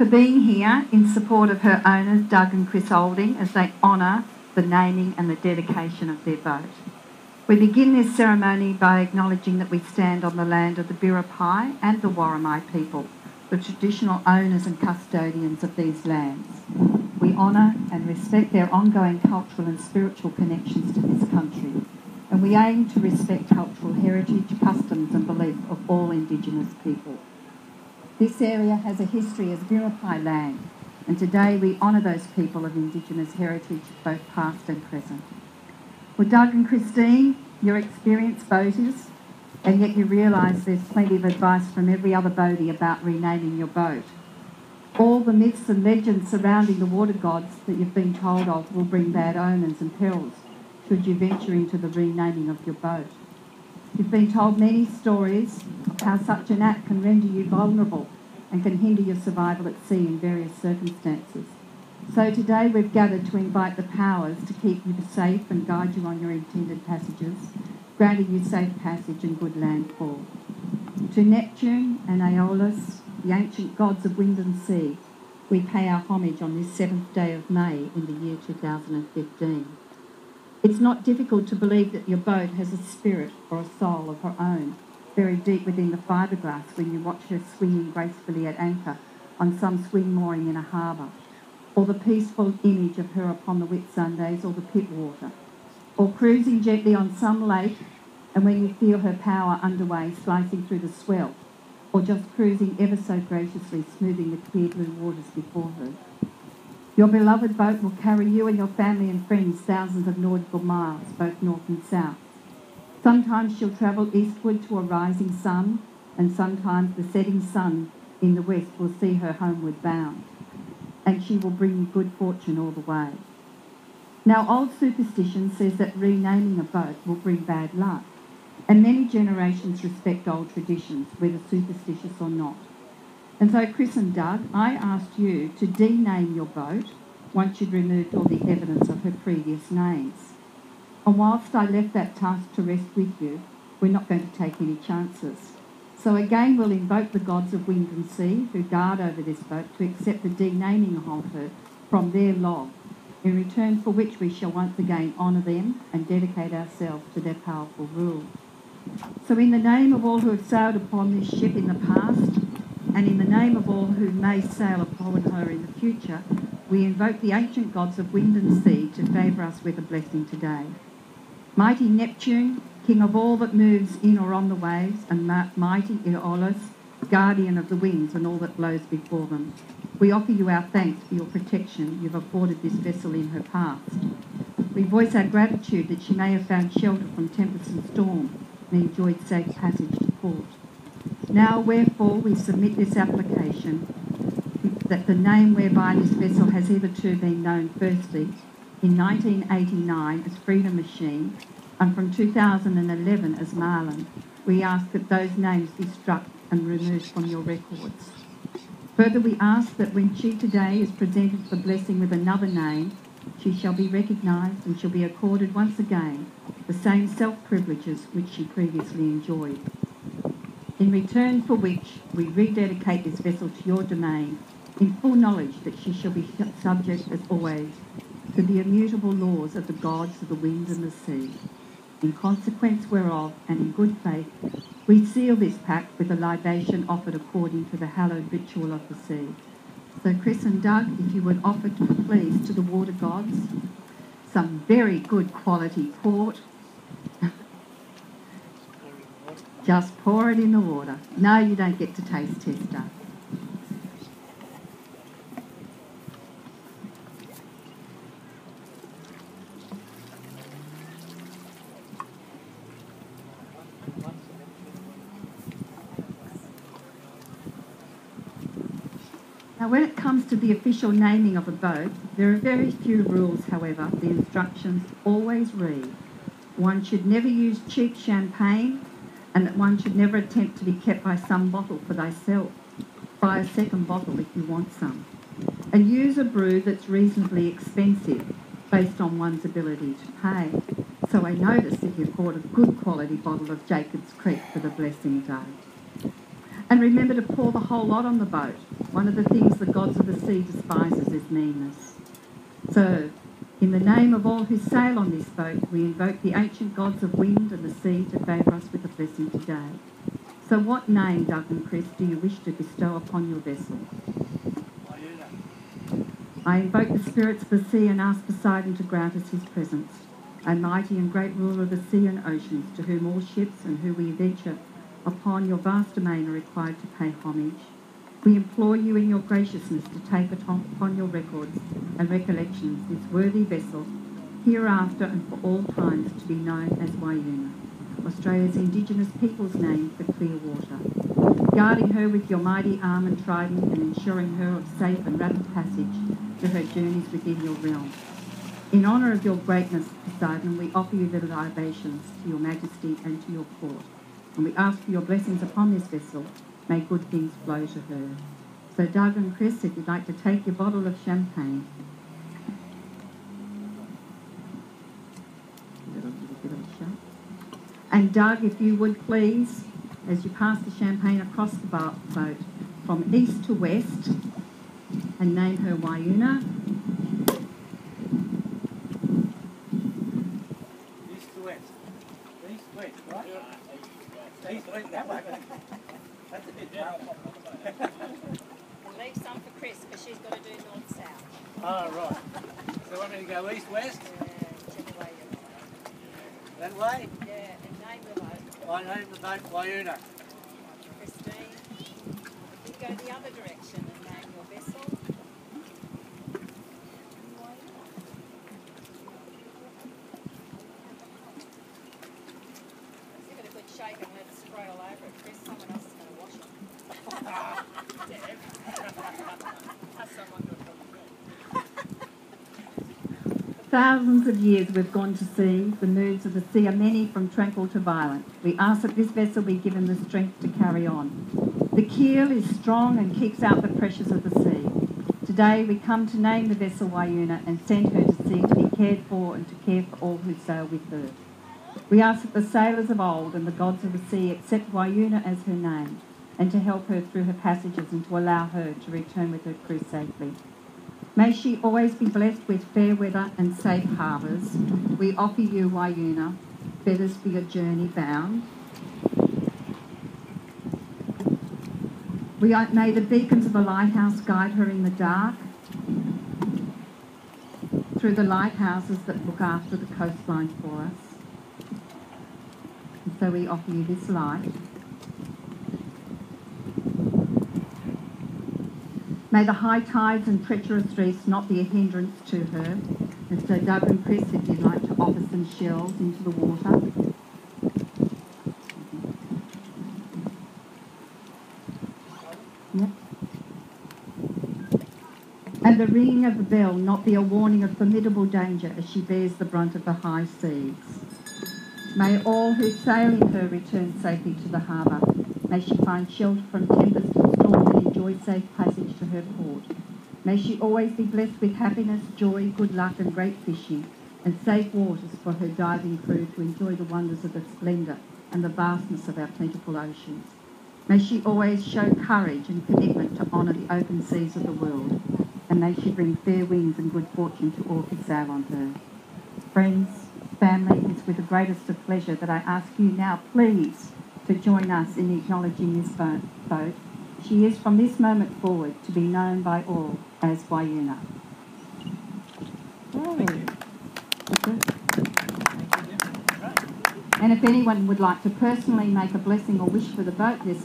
for being here in support of her owners, Doug and Chris Olding, as they honour the naming and the dedication of their boat. We begin this ceremony by acknowledging that we stand on the land of the Biripi and the Worimi people, the traditional owners and custodians of these lands. We honour and respect their ongoing cultural and spiritual connections to this country, and we aim to respect cultural heritage, customs and belief of all Indigenous people. This area has a history as Biripi land, and today we honour those people of Indigenous heritage, both past and present. Well, Doug and Christine, you're experienced boaters, and yet you realise there's plenty of advice from every other boatie about renaming your boat. All the myths and legends surrounding the water gods that you've been told of will bring bad omens and perils should you venture into the renaming of your boat. You've been told many stories of how such an act can render you vulnerable and can hinder your survival at sea in various circumstances. So today we've gathered to invite the powers to keep you safe and guide you on your intended passages, granting you safe passage and good landfall. To Neptune and Aeolus, the ancient gods of wind and sea, we pay our homage on this 7th day of May in the year 2015. It's not difficult to believe that your boat has a spirit or a soul of her own, buried deep within the fiberglass when you watch her swinging gracefully at anchor on some swing mooring in a harbour, or the peaceful image of her upon the Whitsundays or the Pittwater, or cruising gently on some lake and when you feel her power underway slicing through the swell, or just cruising ever so graciously smoothing the clear blue waters before her. Your beloved boat will carry you and your family and friends thousands of nautical miles, both north and south. Sometimes she'll travel eastward to a rising sun, and sometimes the setting sun in the west will see her homeward bound, and she will bring you good fortune all the way. Now, old superstition says that renaming a boat will bring bad luck, and many generations respect old traditions, whether superstitious or not. And so, Chris and Doug, I asked you to dename your boat once you'd removed all the evidence of her previous names. And whilst I left that task to rest with you, we're not going to take any chances. So again, we'll invoke the gods of wind and sea who guard over this boat to accept the denaming of her from their log, in return for which we shall once again honour them and dedicate ourselves to their powerful rule. So in the name of all who have sailed upon this ship in the past, and in the name of all who may sail upon her in the future, we invoke the ancient gods of wind and sea to favour us with a blessing today. Mighty Neptune, king of all that moves in or on the waves, and mighty Aeolus, guardian of the winds and all that blows before them, we offer you our thanks for your protection you've afforded this vessel in her past. We voice our gratitude that she may have found shelter from tempest and storm and enjoyed safe passage to port. Now, wherefore, we submit this application that the name whereby this vessel has hitherto been known firstly in 1989 as Freedom Machine and from 2011 as Marlin, we ask that those names be struck and removed from your records. Further, we ask that when she today is presented for blessing with another name, she shall be recognised and shall be accorded once again the same self-privileges which she previously enjoyed. In return for which we rededicate this vessel to your domain in full knowledge that she shall be subject as always to the immutable laws of the gods of the wind and the sea. In consequence whereof, and in good faith, we seal this pact with a libation offered according to the hallowed ritual of the sea. So Chris and Doug, if you would offer please to the water gods some very good quality port. Just pour it in the water. No, you don't get to taste tester. Now, when it comes to the official naming of a boat, there are very few rules, however. The instructions always read, one should never use cheap champagne, and that one should never attempt to be kept by some bottle for thyself. Buy a second bottle if you want some. And use a brew that's reasonably expensive based on one's ability to pay. So I noticed that you've bought a good quality bottle of Jacob's Creek for the blessing day. And remember to pour the whole lot on the boat. One of the things the gods of the sea despises is meanness. So, in the name of all who sail on this boat, we invoke the ancient gods of wind and the sea to favour us with a blessing today. So what name, Doug and Chris, do you wish to bestow upon your vessel? Wyuna. I invoke the spirits of the sea and ask Poseidon to grant us his presence, a mighty and great ruler of the sea and oceans, to whom all ships and who we venture upon your vast domain are required to pay homage. We implore you in your graciousness to take upon your records and recollections this worthy vessel, hereafter and for all times to be known as Wyuna, Australia's Indigenous people's name for clear water, guarding her with your mighty arm and trident and ensuring her of safe and rapid passage to her journeys within your realm. In honour of your greatness, Poseidon, we offer you the libations to your majesty and to your court, and we ask for your blessings upon this vessel. May good things flow to her. So Doug and Chris, if you'd like to take your bottle of champagne. Give it a bit of a shot. And Doug, if you would please, as you pass the champagne across the boat from east to west, and name her Wyuna. East to west. East, west, right? East, west, that way. That's a bit powerful. We'll leave some for Chris, because she's got to do north-south. Oh, right. So want me to go east-west? Yeah, whichever way you want. That way? Yeah, and name the boat. I named the boat Wyuna. Christine. You go the other direction and name your vessel. Give it a good shake and let it spray all over it, Chris. Someone else is going to wash it. Thousands of years we've gone to sea. The moods of the sea are many, from tranquil to violent. We ask that this vessel be given the strength to carry on. The keel is strong and keeps out the pressures of the sea. Today we come to name the vessel Wyuna and send her to sea to be cared for and to care for all who sail with her. We ask that the sailors of old and the gods of the sea accept Wyuna as her name, and to help her through her passages and to allow her to return with her crew safely. May she always be blessed with fair weather and safe harbours. We offer you, Wyuna, feathers for your journey bound. May the beacons of the lighthouse guide her in the dark through the lighthouses that look after the coastline for us. And so we offer you this light. May the high tides and treacherous reefs not be a hindrance to her. And so Doug and Chris, if you'd like to offer some shells into the water. Yep. And the ringing of the bell not be a warning of formidable danger as she bears the brunt of the high seas. May all who sail in her return safely to the harbour. May she find shelter from tempest and storm and enjoy safe passage to her port. May she always be blessed with happiness, joy, good luck and great fishing, and safe waters for her diving crew to enjoy the wonders of the splendour and the vastness of our plentiful oceans. May she always show courage and commitment to honour the open seas of the world, and may she bring fair winds and good fortune to all who sail on her. Friends, family, it's with the greatest of pleasure that I ask you now, please, to join us in acknowledging this boat. She is from this moment forward to be known by all as Wyuna. And if anyone would like to personally make a blessing or wish for the boat, there's